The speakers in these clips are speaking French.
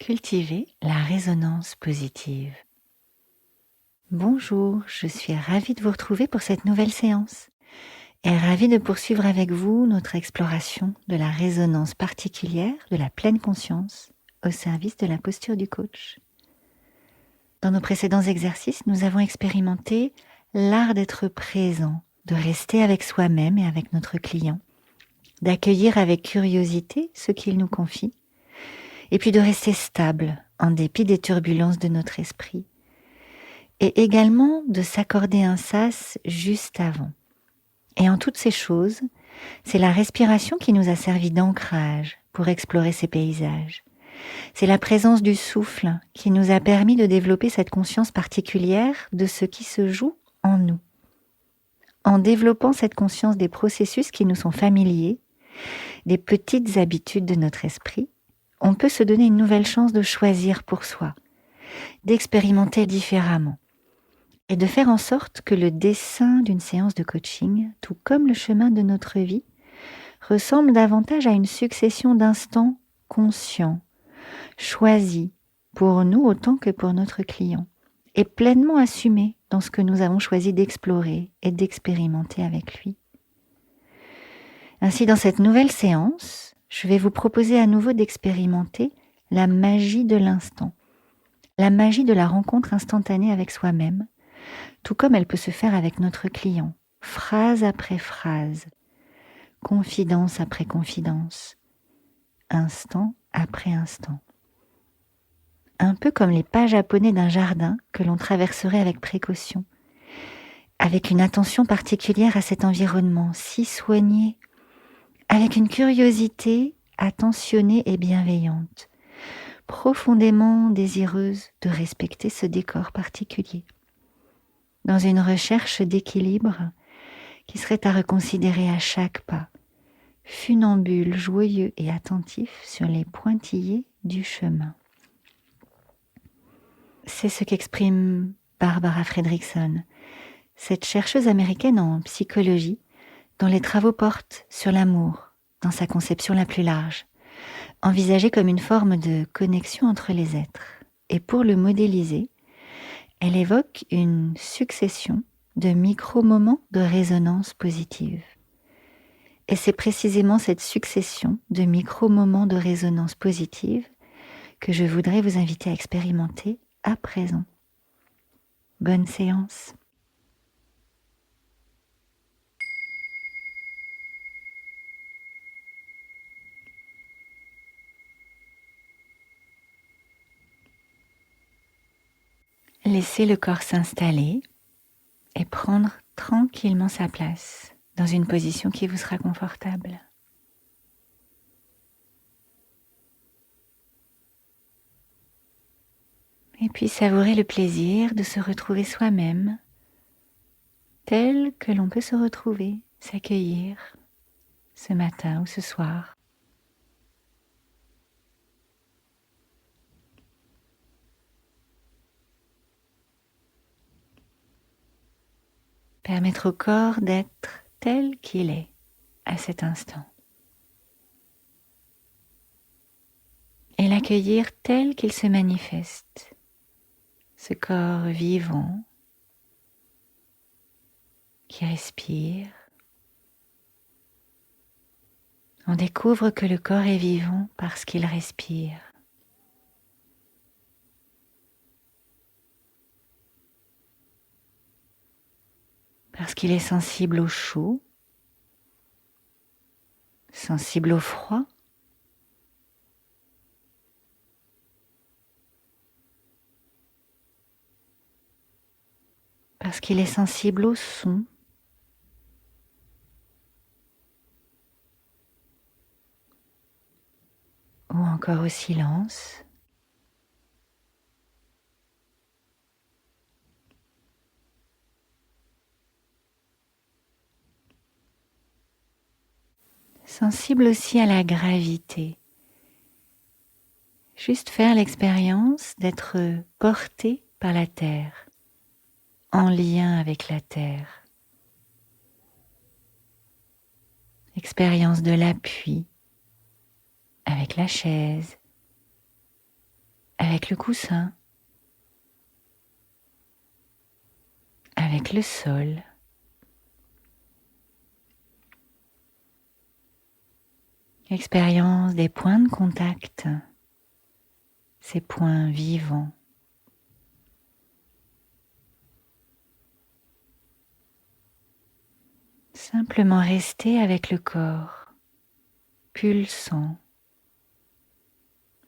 Cultiver la résonance positive. Bonjour, je suis ravie de vous retrouver pour cette nouvelle séance et ravie de poursuivre avec vous notre exploration de la résonance particulière de la pleine conscience au service de la posture du coach. Dans nos précédents exercices, nous avons expérimenté l'art d'être présent, de rester avec soi-même et avec notre client, d'accueillir avec curiosité ce qu'il nous confie, et puis de rester stable en dépit des turbulences de notre esprit, et également de s'accorder un sas juste avant. Et en toutes ces choses, c'est la respiration qui nous a servi d'ancrage pour explorer ces paysages. C'est la présence du souffle qui nous a permis de développer cette conscience particulière de ce qui se joue en nous. En développant cette conscience des processus qui nous sont familiers, des petites habitudes de notre esprit, on peut se donner une nouvelle chance de choisir pour soi, d'expérimenter différemment et de faire en sorte que le dessin d'une séance de coaching, tout comme le chemin de notre vie, ressemble davantage à une succession d'instants conscients, choisis pour nous autant que pour notre client, et pleinement assumés dans ce que nous avons choisi d'explorer et d'expérimenter avec lui. Ainsi, dans cette nouvelle séance, je vais vous proposer à nouveau d'expérimenter la magie de l'instant, la magie de la rencontre instantanée avec soi-même, tout comme elle peut se faire avec notre client, phrase après phrase, confidence après confidence, instant après instant. Un peu comme les pas japonais d'un jardin que l'on traverserait avec précaution, avec une attention particulière à cet environnement si soigné, avec une curiosité attentionnée et bienveillante, profondément désireuse de respecter ce décor particulier, dans une recherche d'équilibre qui serait à reconsidérer à chaque pas, funambule, joyeux et attentif sur les pointillés du chemin. C'est ce qu'exprime Barbara Fredrickson, cette chercheuse américaine en psychologie dont les travaux portent sur l'amour dans sa conception la plus large, envisagée comme une forme de connexion entre les êtres. Et pour le modéliser, elle évoque une succession de micro-moments de résonance positive. Et c'est précisément cette succession de micro-moments de résonance positive que je voudrais vous inviter à expérimenter à présent. Bonne séance. Laissez le corps s'installer et prendre tranquillement sa place dans une position qui vous sera confortable. Et puis savourer le plaisir de se retrouver soi-même tel que l'on peut se retrouver, s'accueillir ce matin ou ce soir. Permettre au corps d'être tel qu'il est à cet instant. Et l'accueillir tel qu'il se manifeste. Ce corps vivant qui respire. On découvre que le corps est vivant parce qu'il respire. Parce qu'il est sensible au chaud, sensible au froid, parce qu'il est sensible au son, ou encore au silence. Sensible aussi à la gravité. Juste faire l'expérience d'être porté par la terre, en lien avec la terre. Expérience de l'appui avec la chaise, avec le coussin, avec le sol. Expérience des points de contact, ces points vivants. Simplement rester avec le corps, pulsant,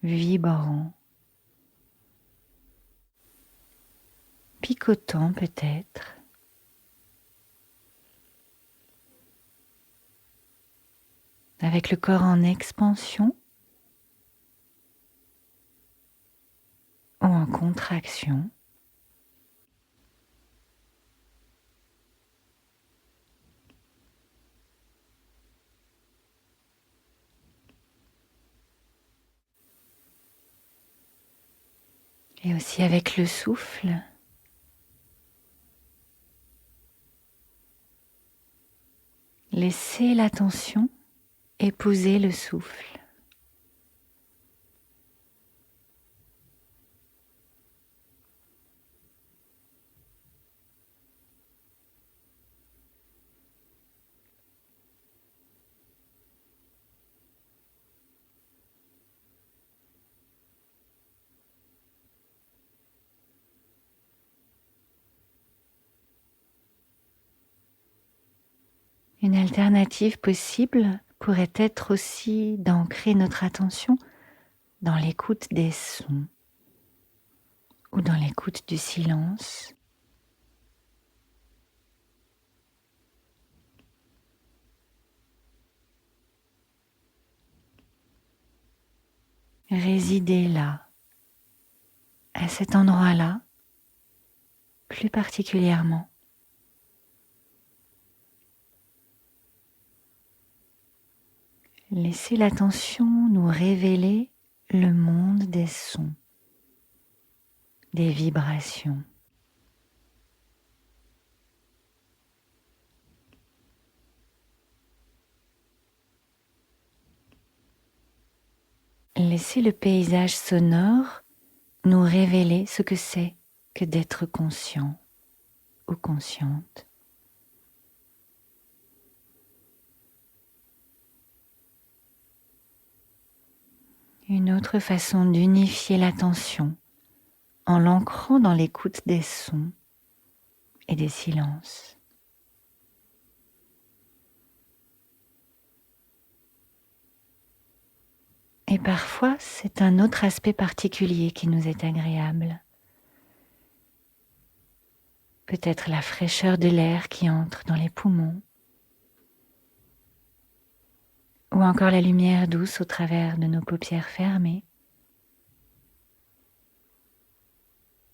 vibrant, picotant peut-être. Avec le corps en expansion ou en contraction. Et aussi avec le souffle. Laissez l'attention épouser le souffle. Une alternative possible pourrait être aussi d'ancrer notre attention dans l'écoute des sons ou dans l'écoute du silence. Résider là, à cet endroit-là, plus particulièrement. Laissez l'attention nous révéler le monde des sons, des vibrations. Laissez le paysage sonore nous révéler ce que c'est que d'être conscient ou consciente. Une autre façon d'unifier l'attention en l'ancrant dans l'écoute des sons et des silences. Et parfois, c'est un autre aspect particulier qui nous est agréable. Peut-être la fraîcheur de l'air qui entre dans les poumons, ou encore la lumière douce au travers de nos paupières fermées.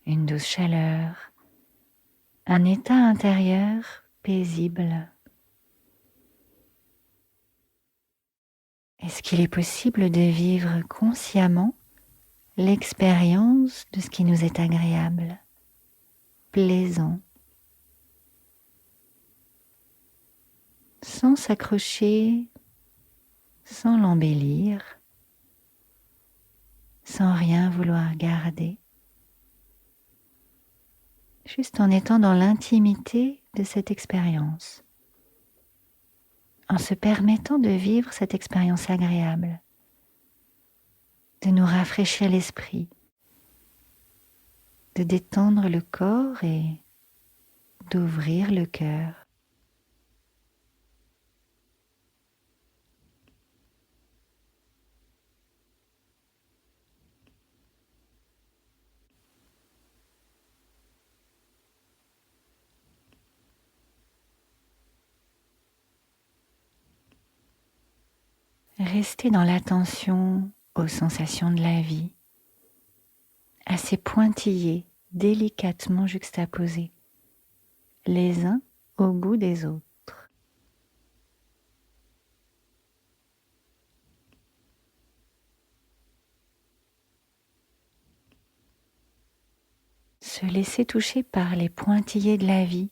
Une douce chaleur, un état intérieur paisible. Est-ce qu'il est possible de vivre consciemment l'expérience de ce qui nous est agréable, plaisant, sans s'accrocher, sans l'embellir, sans rien vouloir garder, juste en étant dans l'intimité de cette expérience, en se permettant de vivre cette expérience agréable, de nous rafraîchir l'esprit, de détendre le corps et d'ouvrir le cœur. Restez dans l'attention aux sensations de la vie, à ces pointillés délicatement juxtaposés, les uns au bout des autres. Se laisser toucher par les pointillés de la vie,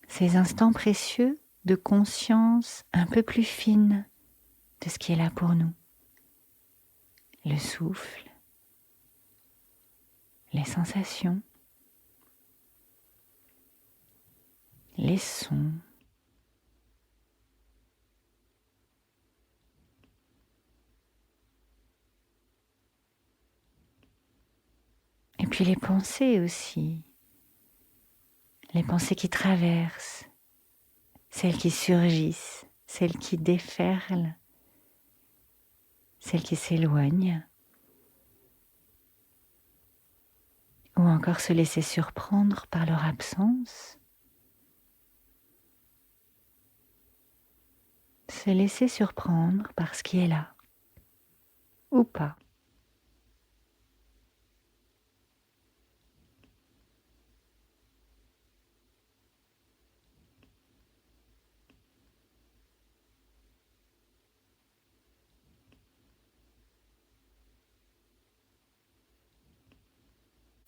ces instants précieux de conscience un peu plus fine de ce qui est là pour nous. Le souffle, les sensations, les sons, et puis les pensées aussi, les pensées qui traversent, celles qui surgissent, celles qui déferlent, celles qui s'éloignent, ou encore se laisser surprendre par leur absence, se laisser surprendre par ce qui est là, ou pas.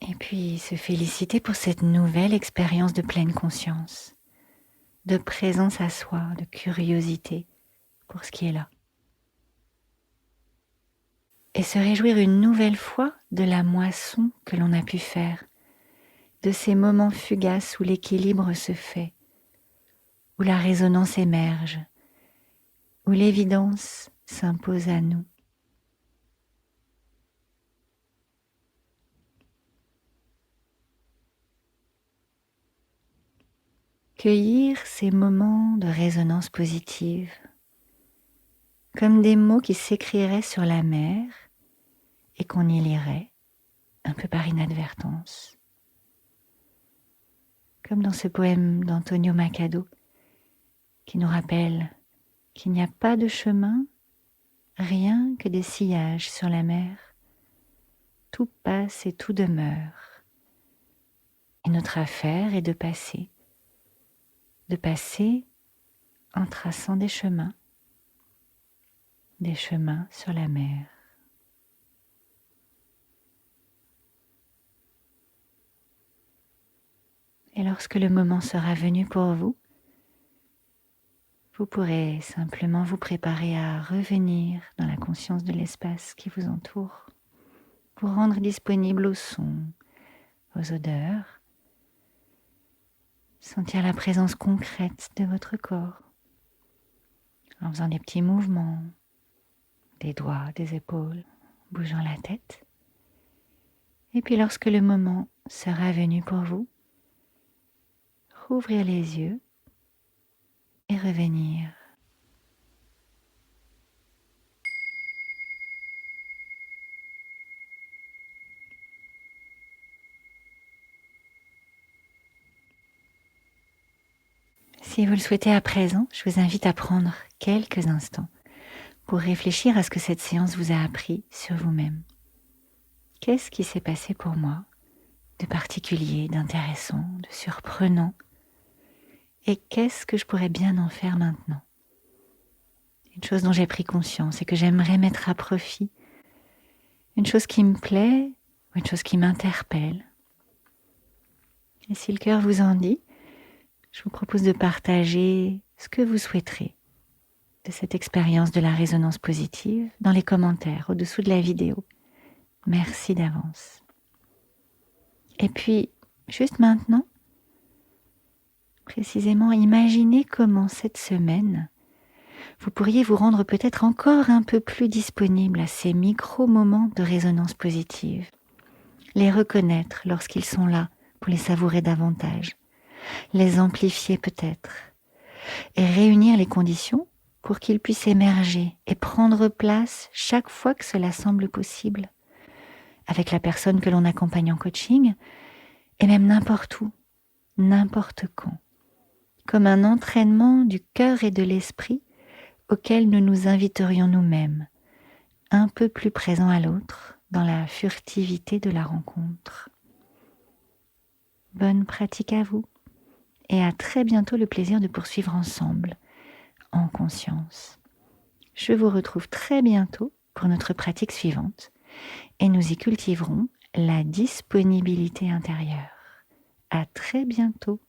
Et puis se féliciter pour cette nouvelle expérience de pleine conscience, de présence à soi, de curiosité pour ce qui est là. Et se réjouir une nouvelle fois de la moisson que l'on a pu faire, de ces moments fugaces où l'équilibre se fait, où la résonance émerge, où l'évidence s'impose à nous. Cueillir ces moments de résonance positive, comme des mots qui s'écriraient sur la mer et qu'on y lirait, un peu par inadvertance. Comme dans ce poème d'Antonio Machado, qui nous rappelle qu'il n'y a pas de chemin, rien que des sillages sur la mer. Tout passe et tout demeure. Et notre affaire est de passer en traçant des chemins sur la mer. Et lorsque le moment sera venu pour vous, vous pourrez simplement vous préparer à revenir dans la conscience de l'espace qui vous entoure, vous rendre disponible aux sons, aux odeurs, sentir la présence concrète de votre corps, en faisant des petits mouvements, des doigts, des épaules, bougeant la tête. Et puis lorsque le moment sera venu pour vous, rouvrir les yeux et revenir. Si vous le souhaitez à présent, je vous invite à prendre quelques instants pour réfléchir à ce que cette séance vous a appris sur vous-même. Qu'est-ce qui s'est passé pour moi de particulier, d'intéressant, de surprenant? Et qu'est-ce que je pourrais bien en faire maintenant? Une chose dont j'ai pris conscience et que j'aimerais mettre à profit. Une chose qui me plaît ou une chose qui m'interpelle. Et si le cœur vous en dit, je vous propose de partager ce que vous souhaiterez de cette expérience de la résonance positive dans les commentaires au-dessous de la vidéo. Merci d'avance. Et puis, juste maintenant, précisément, imaginez comment cette semaine, vous pourriez vous rendre peut-être encore un peu plus disponible à ces micro-moments de résonance positive. Les reconnaître lorsqu'ils sont là pour les savourer davantage. Les amplifier peut-être. Et réunir les conditions pour qu'ils puissent émerger et prendre place chaque fois que cela semble possible. Avec la personne que l'on accompagne en coaching, et même n'importe où, n'importe quand. Comme un entraînement du cœur et de l'esprit auquel nous nous inviterions nous-mêmes, un peu plus présents à l'autre, dans la furtivité de la rencontre. Bonne pratique à vous, et à très bientôt le plaisir de poursuivre ensemble, en conscience. Je vous retrouve très bientôt pour notre pratique suivante, et nous y cultiverons la disponibilité intérieure. À très bientôt.